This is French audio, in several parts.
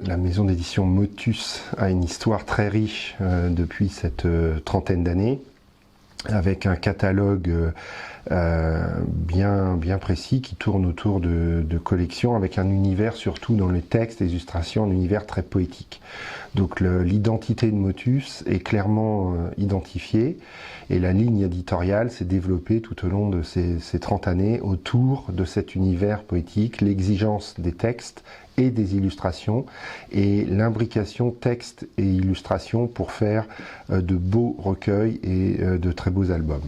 La maison d'édition Motus a une histoire très riche depuis cette trentaine d'années, avec un catalogue bien précis qui tourne autour de collections, avec un univers surtout dans les textes, les illustrations, un univers très poétique. Donc l'identité de Motus est clairement identifiée et la ligne éditoriale s'est développée tout au long de ces 30 années autour de cet univers poétique, l'exigence des textes et des illustrations et l'imbrication texte et illustration pour faire de beaux recueils et de très beaux albums.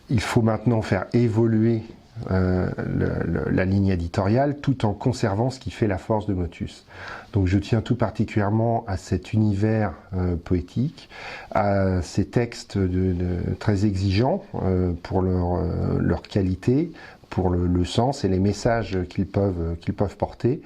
Il faut maintenant faire évoluer la ligne éditoriale tout en conservant ce qui fait la force de Motus. Donc je tiens tout particulièrement à cet univers poétique, à ces textes très exigeants pour leur qualité, pour le sens et les messages qu'ils peuvent porter.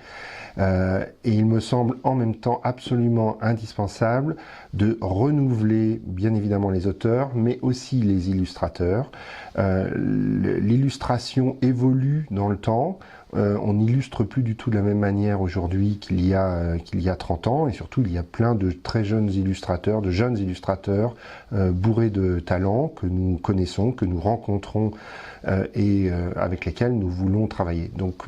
Et il me semble en même temps absolument indispensable de renouveler bien évidemment les auteurs, mais aussi les illustrateurs. L'illustration évolue dans le temps. On n'illustre plus du tout de la même manière aujourd'hui qu'il y a 30 ans, et surtout il y a plein de très jeunes illustrateurs, bourrés de talents que nous connaissons, que nous rencontrons et avec lesquels nous voulons travailler. Donc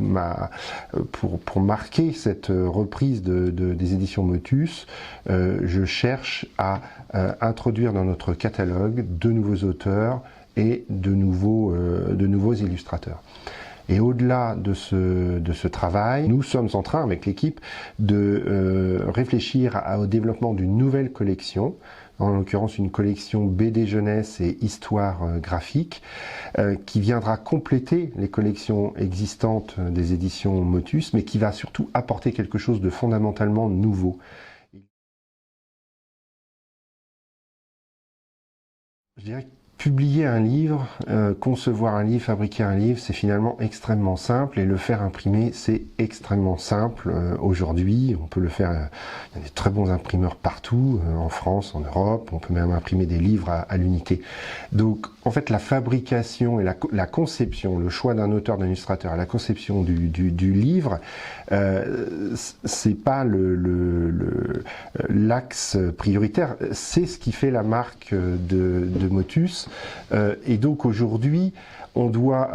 pour marquer cette reprise des éditions Motus, je cherche à introduire dans notre catalogue de nouveaux auteurs et de nouveaux illustrateurs. Et au-delà de ce travail, nous sommes en train, avec l'équipe, de réfléchir au développement d'une nouvelle collection, en l'occurrence une collection BD jeunesse et histoire graphique, qui viendra compléter les collections existantes des éditions Motus, mais qui va surtout apporter quelque chose de fondamentalement nouveau. Je dirais que publier un livre, concevoir un livre, fabriquer un livre, c'est finalement extrêmement simple, et le faire imprimer, c'est extrêmement simple. Aujourd'hui, on peut le faire, il y a des très bons imprimeurs partout, en France, en Europe, on peut même imprimer des livres à l'unité. Donc, en fait, la fabrication et la conception, le choix d'un auteur, d'un illustrateur, la conception du livre, c'est pas l'axe prioritaire, c'est ce qui fait la marque de Motus. Et donc aujourd'hui, on doit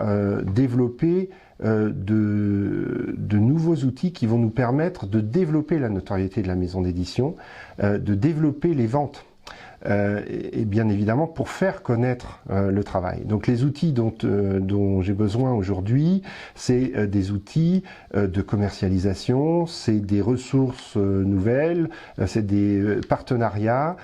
développer de nouveaux outils qui vont nous permettre de développer la notoriété de la maison d'édition, de développer les ventes. Et bien évidemment pour faire connaître le travail. Donc les outils dont j'ai besoin aujourd'hui, c'est des outils de commercialisation, c'est des ressources nouvelles, c'est des partenariats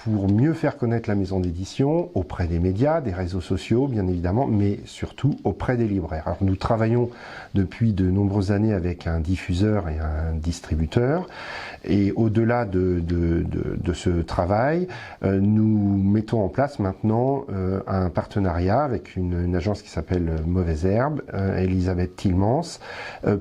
pour mieux faire connaître la maison d'édition auprès des médias, des réseaux sociaux bien évidemment, mais surtout auprès des libraires. Alors nous travaillons depuis de nombreuses années avec un diffuseur et un distributeur, et au-delà de ce travail, nous mettons en place maintenant un partenariat avec une agence qui s'appelle Mauvaise Herbe, Elisabeth Tillmans,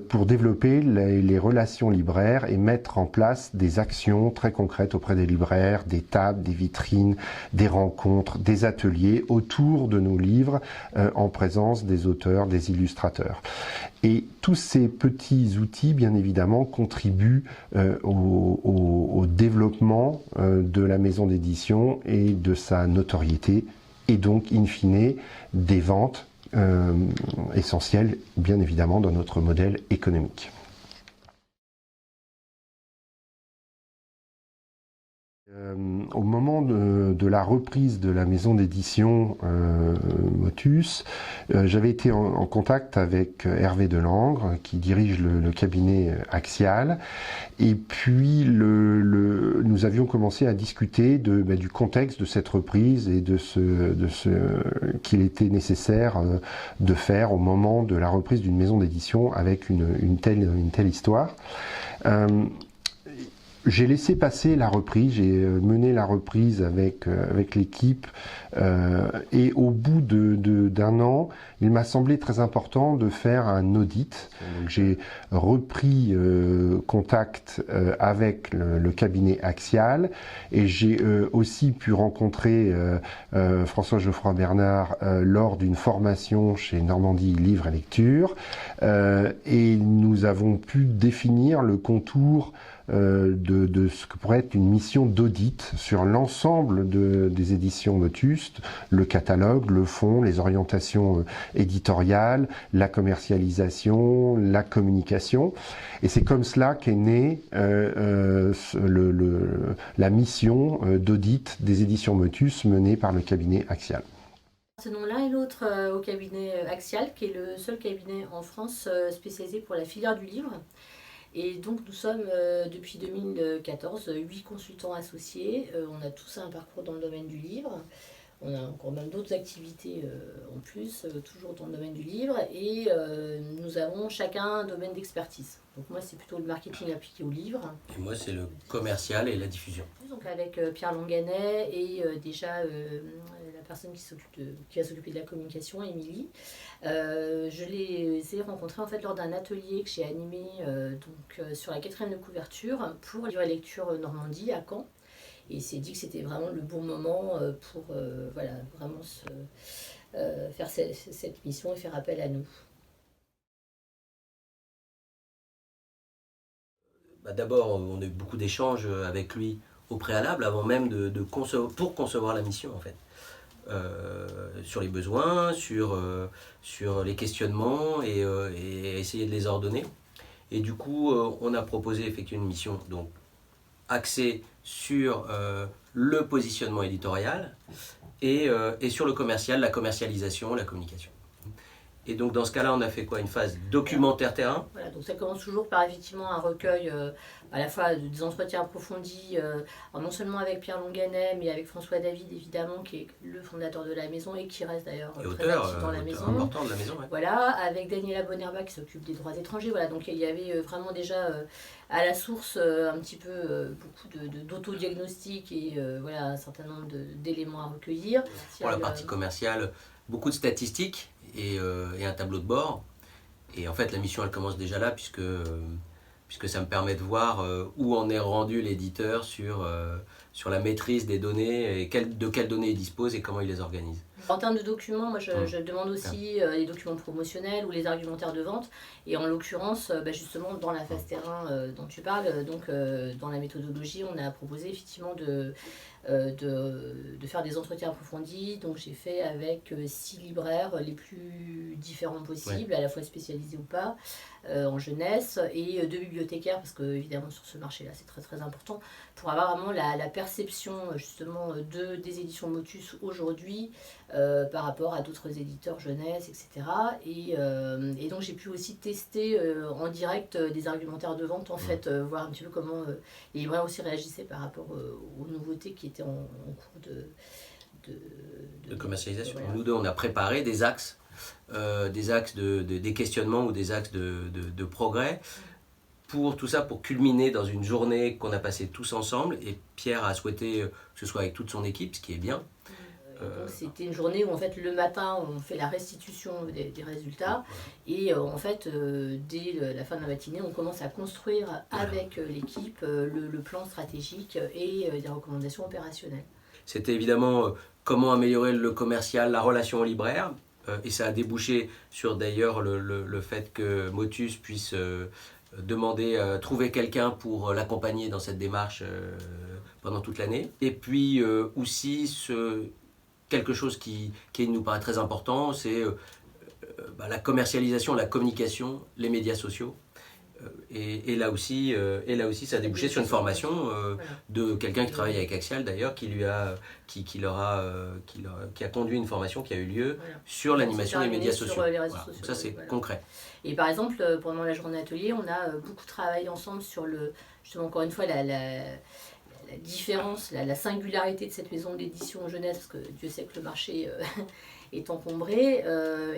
pour développer les relations libraires et mettre en place des actions très concrètes auprès des libraires, des tables, des vitrines, des rencontres, des ateliers autour de nos livres en présence des auteurs, des illustrateurs. Et tous ces petits outils, bien évidemment, contribuent au développement de la maison d'édition et de sa notoriété, et donc, in fine, des ventes essentielles, bien évidemment, dans notre modèle économique. Au moment de la reprise de la maison d'édition Motus, j'avais été en contact avec Hervé Delangre, qui dirige le cabinet Axial, et puis nous avions commencé à discuter du contexte de cette reprise et de ce qu'il était nécessaire de faire au moment de la reprise d'une maison d'édition avec une telle histoire. J'ai laissé passer la reprise, j'ai mené la reprise avec l'équipe et au bout d'un an, il m'a semblé très important de faire un audit. Donc j'ai repris contact avec le cabinet Axial et j'ai aussi pu rencontrer François Geoffroy Bernard lors d'une formation chez Normandie Livre et Lecture et nous avons pu définir le contour de ce que pourrait être une mission d'audit sur l'ensemble des éditions Motus, le catalogue, le fond, les orientations éditoriales, la commercialisation, la communication. Et c'est comme cela qu'est née la mission d'audit des éditions Motus menée par le cabinet Axial. Tenons l'un et l'autre au cabinet Axial, qui est le seul cabinet en France spécialisé pour la filière du livre. Et donc nous sommes depuis 2014 8 consultants associés. On a tous un parcours dans le domaine du livre. On a encore même d'autres activités en plus, toujours dans le domaine du livre. Et nous avons chacun un domaine d'expertise. Donc moi c'est plutôt le marketing appliqué au livre. Et moi c'est le commercial et la diffusion. Donc avec Pierre Longanet et déjà la personne qui va s'occuper de la communication, Émilie. Je les ai rencontrés en fait lors d'un atelier que j'ai animé sur la 4e de couverture pour Livre et Lecture Normandie à Caen. Et il s'est dit que c'était vraiment le bon moment pour vraiment faire cette mission et faire appel à nous. D'abord, on a eu beaucoup d'échanges avec lui au préalable, avant même pour concevoir la mission en fait. Sur les besoins, sur les questionnements et essayer de les ordonner. Et du coup, on a proposé effectivement une mission donc axée sur le positionnement éditorial et sur le commercial, la commercialisation, la communication. Et donc dans ce cas-là, on a fait quoi? Une phase documentaire terrain. Voilà, donc ça commence toujours par effectivement un recueil à la fois des entretiens approfondis, non seulement avec Pierre Longanet, mais avec François David évidemment, qui est le fondateur de la maison et qui reste d'ailleurs très actif dans la maison. Important de la maison. Ouais. Voilà, avec Daniela Bonerba qui s'occupe des droits étrangers. Voilà, donc il y avait vraiment déjà à la source un petit peu beaucoup d'autodiagnostic et voilà, un certain nombre d'éléments à recueillir. Pour la partie commerciale, beaucoup de statistiques et un tableau de bord. Et en fait, la mission, elle commence déjà là, puisque ça me permet de voir où en est rendu l'éditeur sur la maîtrise des données, et de quelles données il dispose et comment il les organise. En termes de documents, moi je demande aussi les documents promotionnels ou les argumentaires de vente. Et en l'occurrence, justement, dans la phase terrain dont tu parles, donc dans la méthodologie, on a proposé effectivement de faire des entretiens approfondis. Donc j'ai fait avec 6 libraires les plus différents possibles, à la fois spécialisés ou pas, en jeunesse, et 2 bibliothécaires, parce que évidemment sur ce marché-là c'est très très important, pour avoir vraiment la perception justement des éditions Motus aujourd'hui par rapport à d'autres éditeurs jeunesse, etc. Et donc j'ai pu aussi tester en direct des argumentaires de vente, en fait, voir un petit peu comment les libraires aussi réagissaient par rapport aux nouveautés qui étaient en cours de commercialisation. Voilà. Nous deux, on a préparé des axes des questionnements ou des axes de progrès. Pour tout ça, pour culminer dans une journée qu'on a passée tous ensemble, et Pierre a souhaité que ce soit avec toute son équipe, ce qui est bien. Donc c'était une journée où en fait le matin on fait la restitution des résultats et en fait dès la fin de la matinée on commence à construire avec l'équipe le plan stratégique et des recommandations opérationnelles. C'était évidemment comment améliorer le commercial, la relation au libraire, et ça a débouché sur d'ailleurs le fait que Motus puisse demander, trouver quelqu'un pour l'accompagner dans cette démarche pendant toute l'année. Et puis aussi quelque chose qui nous paraît très important, c'est la commercialisation, la communication, les médias sociaux. Et là aussi, ça a débouché sur une formation de quelqu'un qui travaille avec Axial d'ailleurs, qui a conduit une formation qui a eu lieu sur l'animation des médias sociaux. Sur les réseaux sociaux. Donc ça c'est concret. Et par exemple, pendant la journée atelier, on a beaucoup travaillé ensemble sur justement encore une fois la différence, la singularité de cette maison d'édition jeunesse, parce que Dieu sait que le marché est encombré.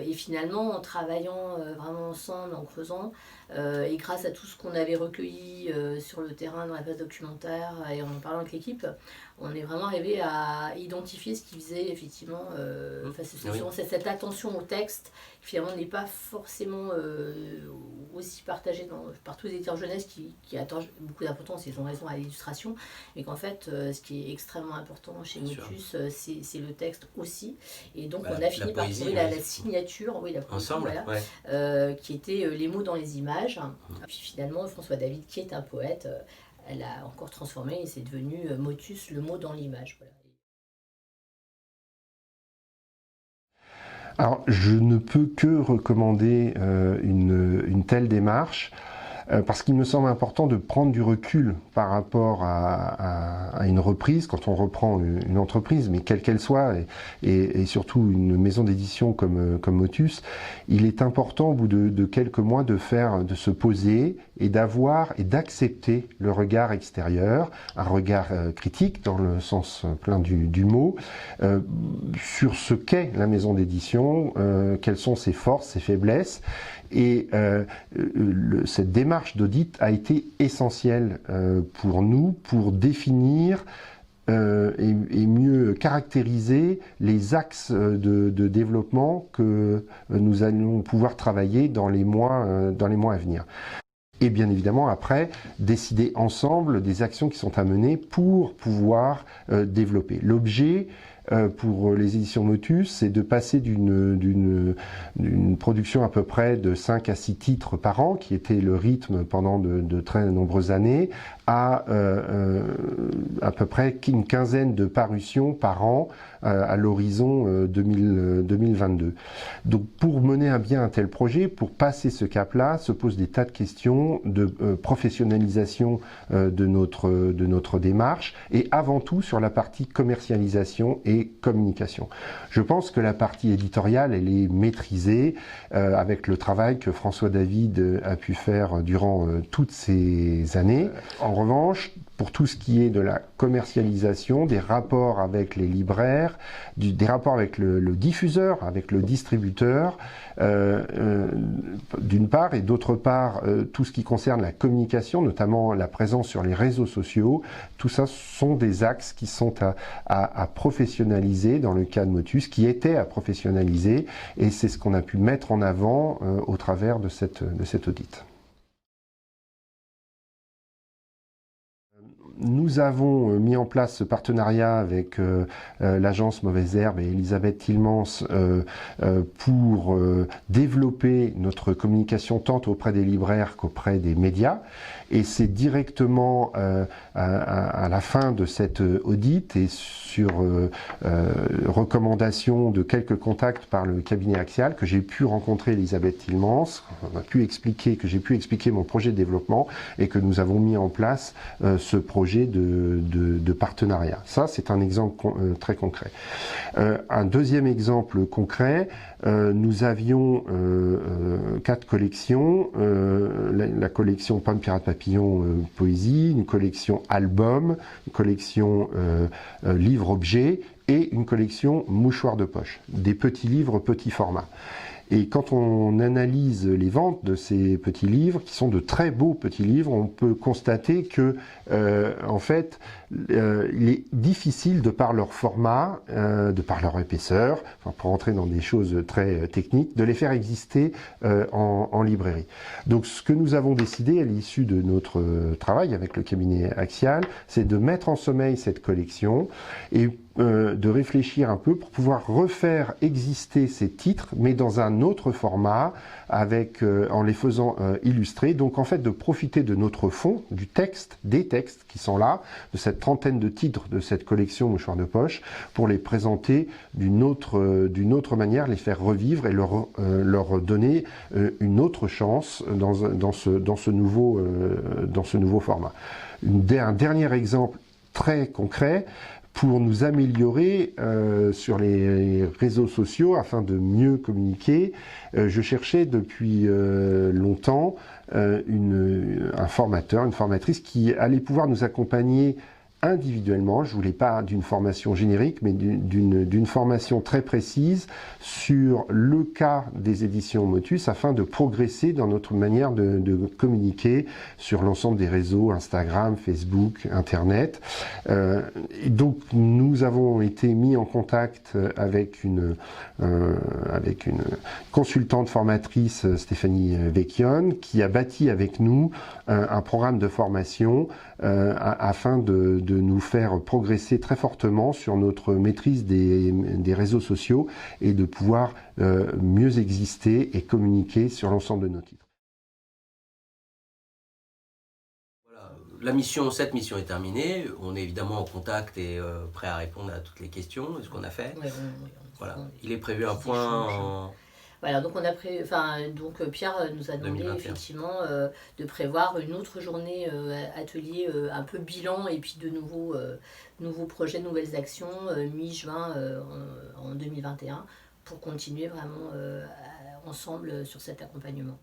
Et finalement, en travaillant vraiment ensemble, en creusant, et grâce à tout ce qu'on avait recueilli sur le terrain dans la phase documentaire et en parlant avec l'équipe, on est vraiment arrivé à identifier ce qui faisait effectivement cette attention au texte qui finalement n'est pas forcément aussi partagée par tous les éditeurs jeunesse qui attachent beaucoup d'importance, ils ont raison, à l'illustration, mais qu'en fait ce qui est extrêmement important chez Motus, c'est le texte aussi, et donc on a fini par trouver la signature, la poésie, ensemble, qui était les mots dans les images. Et puis finalement François David, qui est un poète, elle a encore transformé et c'est devenu Motus, le mot dans l'image. Voilà. Alors, je ne peux que recommander une telle démarche, parce qu'il me semble important de prendre du recul par rapport à une reprise, quand on reprend une entreprise, mais quelle qu'elle soit, et surtout une maison d'édition comme Motus. Il est important au bout de quelques mois de se poser et d'accepter le regard extérieur, un regard critique dans le sens plein du mot, sur ce qu'est la maison d'édition, quelles sont ses forces, ses faiblesses. Et cette démarche d'audit a été essentielle pour nous, pour définir et mieux caractériser les axes de développement que nous allons pouvoir travailler dans les mois à venir. Et bien évidemment, après, décider ensemble des actions qui sont à mener pour pouvoir développer. L'objet pour les éditions Motus, c'est de passer d'une production à peu près de 5 à 6 titres par an, qui était le rythme pendant de très nombreuses années, à peu près une quinzaine de parutions par an à l'horizon 2022. Donc pour mener à bien un tel projet, pour passer ce cap-là, se posent des tas de questions de professionnalisation de notre démarche, et avant tout sur la partie commercialisation et communication. Je pense que la partie éditoriale, elle est maîtrisée avec le travail que François David a pu faire durant toutes ces années. En revanche, pour tout ce qui est de la commercialisation, des rapports avec les libraires, des rapports avec le diffuseur, avec le distributeur, d'une part, et d'autre part, tout ce qui concerne la communication, notamment la présence sur les réseaux sociaux, tout ça sont des axes qui sont à professionnaliser dans le cas de Motus, qui étaient à professionnaliser, et c'est ce qu'on a pu mettre en avant au travers de cet audit. Nous avons mis en place ce partenariat avec l'agence Mauvaise Herbe et Elisabeth Tillmans pour développer notre communication tant auprès des libraires qu'auprès des médias. Et c'est directement à la fin de cet audit et sur recommandation de quelques contacts par le cabinet Axial que j'ai pu rencontrer Elisabeth Tillmans, que j'ai pu expliquer mon projet de développement et que nous avons mis en place ce projet de partenariat. Ça, c'est un exemple très concret. Un deuxième exemple concret, nous avions 4 collections, la collection Pomme Pirate Papillon Poésie, une collection Album, une collection Livre-Objet et une collection Mouchoirs de poche, des petits livres, petits formats. Et quand on analyse les ventes de ces petits livres, qui sont de très beaux petits livres, on peut constater que, en fait, il est difficile, de par leur format, de par leur épaisseur, enfin, pour entrer dans des choses très techniques, de les faire exister en librairie. Donc ce que nous avons décidé à l'issue de notre travail avec le cabinet Axial, c'est de mettre en sommeil cette collection et de réfléchir un peu pour pouvoir refaire exister ces titres, mais dans un autre format, en les faisant illustrer. Donc en fait de profiter de notre fond, du texte, des textes qui sont là, de cette trentaine de titres de cette collection Mouchoirs de poche, pour les présenter d'une autre manière, les faire revivre et leur donner une autre chance dans ce nouveau format. Un dernier exemple très concret, pour nous améliorer sur les réseaux sociaux afin de mieux communiquer. Je cherchais depuis longtemps un formateur, une formatrice qui allait pouvoir nous accompagner individuellement. Je ne voulais pas d'une formation générique, mais d'une formation très précise sur le cas des éditions Motus afin de progresser dans notre manière de communiquer sur l'ensemble des réseaux, Instagram, Facebook, Internet. Et donc nous avons été mis en contact avec une consultante formatrice, Stéphanie Vecchione, qui a bâti avec nous un programme de formation afin de nous faire progresser très fortement sur notre maîtrise des réseaux sociaux et de pouvoir mieux exister et communiquer sur l'ensemble de nos titres. Voilà, cette mission est terminée. On est évidemment en contact et prêt à répondre à toutes les questions de ce qu'on a fait. Ouais, voilà. Il est prévu un point Voilà, donc Pierre nous a demandé 2021. effectivement de prévoir une autre journée atelier un peu bilan et puis de nouveaux projets, nouvelles actions mi-juin en 2021 pour continuer vraiment ensemble sur cet accompagnement.